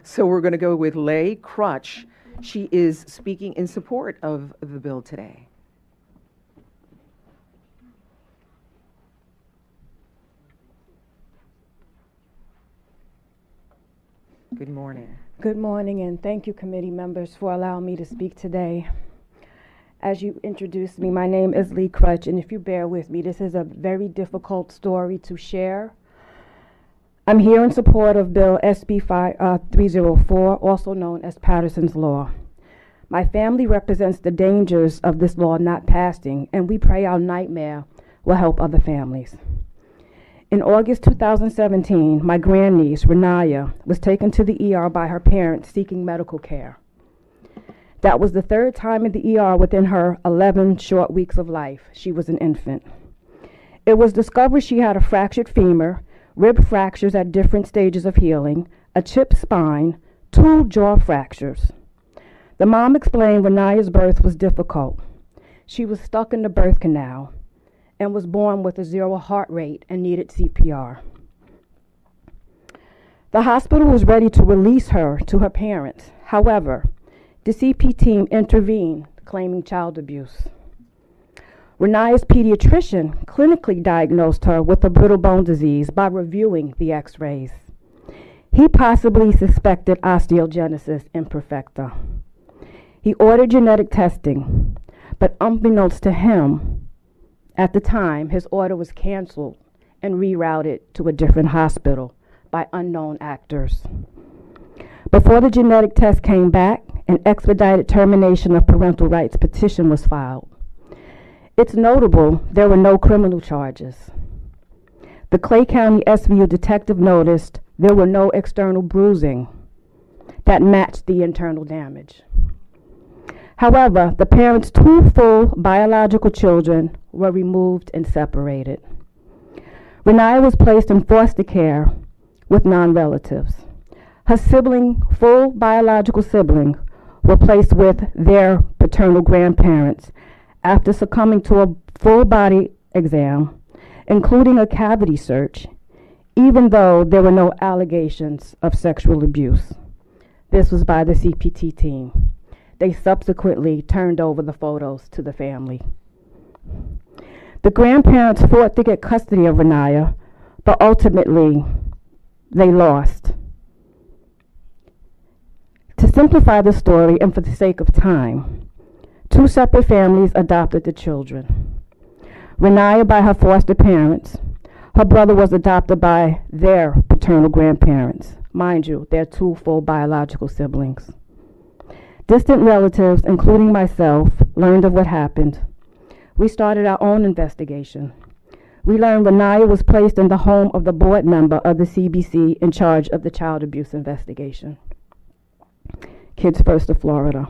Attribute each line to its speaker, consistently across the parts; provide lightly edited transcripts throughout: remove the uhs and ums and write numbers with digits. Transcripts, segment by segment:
Speaker 1: So we're going to go with Leigh Crutch. She is speaking in support of the bill today. Good morning.
Speaker 2: Good morning, and thank you, committee members, for allowing me to speak today. As you introduced me, my name is Leigh Crutch, and if you bear with me, this is a very difficult story to share. I'm here in support of Bill SB 304, also known as Patterson's Law. My family represents the dangers of this law not passing, and we pray our nightmare will help other families. In August 2017, my Grand Neice RaNiyah was taken to the ER by her parents seeking medical care. That was the third time in the ER within her 11 short weeks of life. She was an infant. It was discovered she had a fractured femur, rib fractures at different stages of healing, a chipped spine, 2 jaw fractures. The mom explained RaNiyah's birth was difficult. She was stuck in the birth canal and was born with a 0 heart rate and needed CPR. The hospital was ready to release her to her parents. However, the CP team intervened, claiming child abuse. RaNiyah's pediatrician clinically diagnosed her with a brittle bone disease by reviewing the x-rays. He possibly suspected osteogenesis imperfecta. He ordered genetic testing, but unbeknownst to him, at the time, his order was canceled and rerouted to a different hospital by unknown actors. Before the genetic test came back, an expedited termination of parental rights petition was filed. It's notable there were no criminal charges. The Clay County SVU detective noticed there were no external bruising that matched the internal damage. However, the parents' 2 full biological children were removed and separated. RaNiyah was placed in foster care with non-relatives. Her full biological siblings, were placed with their paternal grandparents after succumbing to a full body exam, including a cavity search, even though there were no allegations of sexual abuse. This was by the CPT team. They subsequently turned over the photos to the family. The grandparents fought to get custody of RaNiyah, but ultimately they lost. To simplify the story and for the sake of time, 2 separate families adopted the children. RaNiyah by her foster parents. Her brother was adopted by their paternal grandparents. Mind you, they're 2 full biological siblings. Distant relatives, including myself, learned of what happened. We started our own investigation. We learned RaNiyah was placed in the home of the board member of the CBC in charge of the child abuse investigation. Kids First of Florida.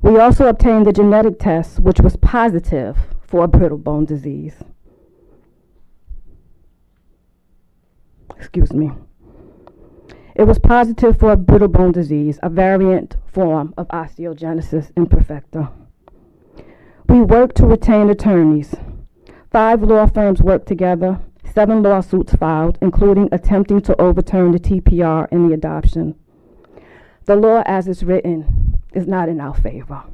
Speaker 2: We also obtained the genetic test, which was positive for a brittle bone disease. Excuse me. It was positive for a brittle bone disease, a variant form of osteogenesis imperfecta. We worked to retain attorneys. 5 law firms worked together, 7 lawsuits filed, including attempting to overturn the TPR and the adoption. The law as it's written is not in our favor.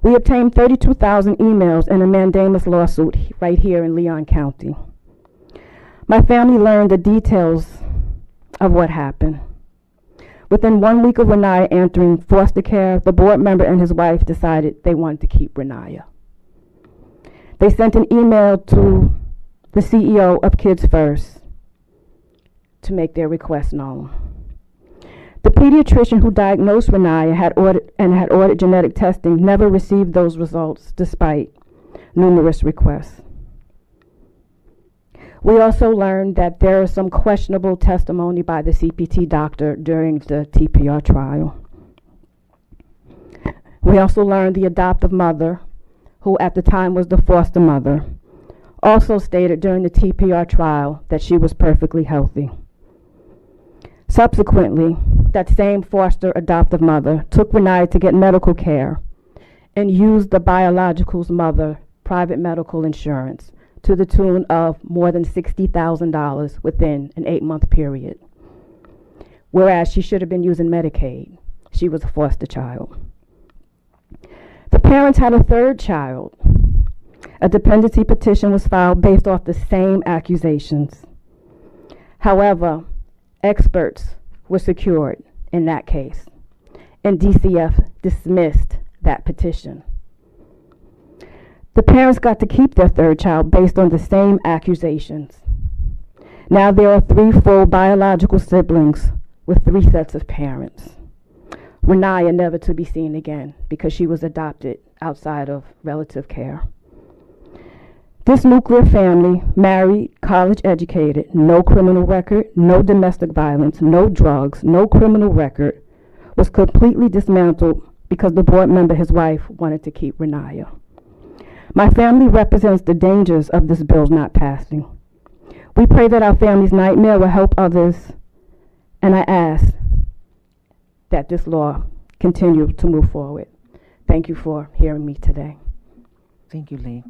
Speaker 2: We obtained 32,000 emails in a mandamus lawsuit right here in Leon County. My family learned the details of what happened. Within 1 week of RaNiyah entering foster care, the board member and his wife decided they wanted to keep RaNiyah. They sent an email to the CEO of Kids First to make their request known. The pediatrician who diagnosed RaNiyah had ordered genetic testing never received those results despite numerous requests. We also learned that there is some questionable testimony by the CPT doctor during the TPR trial. We also learned the adoptive mother, who at the time was the foster mother, also stated during the TPR trial that she was perfectly healthy. Subsequently, that same foster adoptive mother took RaNiyah to get medical care and used the biological's mother private medical insurance to the tune of more than $60,000 within an 8-month period. whereas she should have been using Medicaid. She was a foster child. The parents had a third child. A dependency petition was filed based off the same accusations. However, experts were secured in that case, and DCF dismissed that petition. The parents got to keep their third child based on the same accusations. Now there are 3 full biological siblings with 3 sets of parents. RaNiyah never to be seen again because she was adopted outside of relative care. This nuclear family, married, college educated, no criminal record, no domestic violence, no drugs, no criminal record, was completely dismantled because the board member, his wife, wanted to keep RaNiyah. My family represents the dangers of this bill not passing. We pray that our family's nightmare will help others, and I ask that this law continue to move forward. Thank you for hearing me today.
Speaker 1: Thank you, Lee.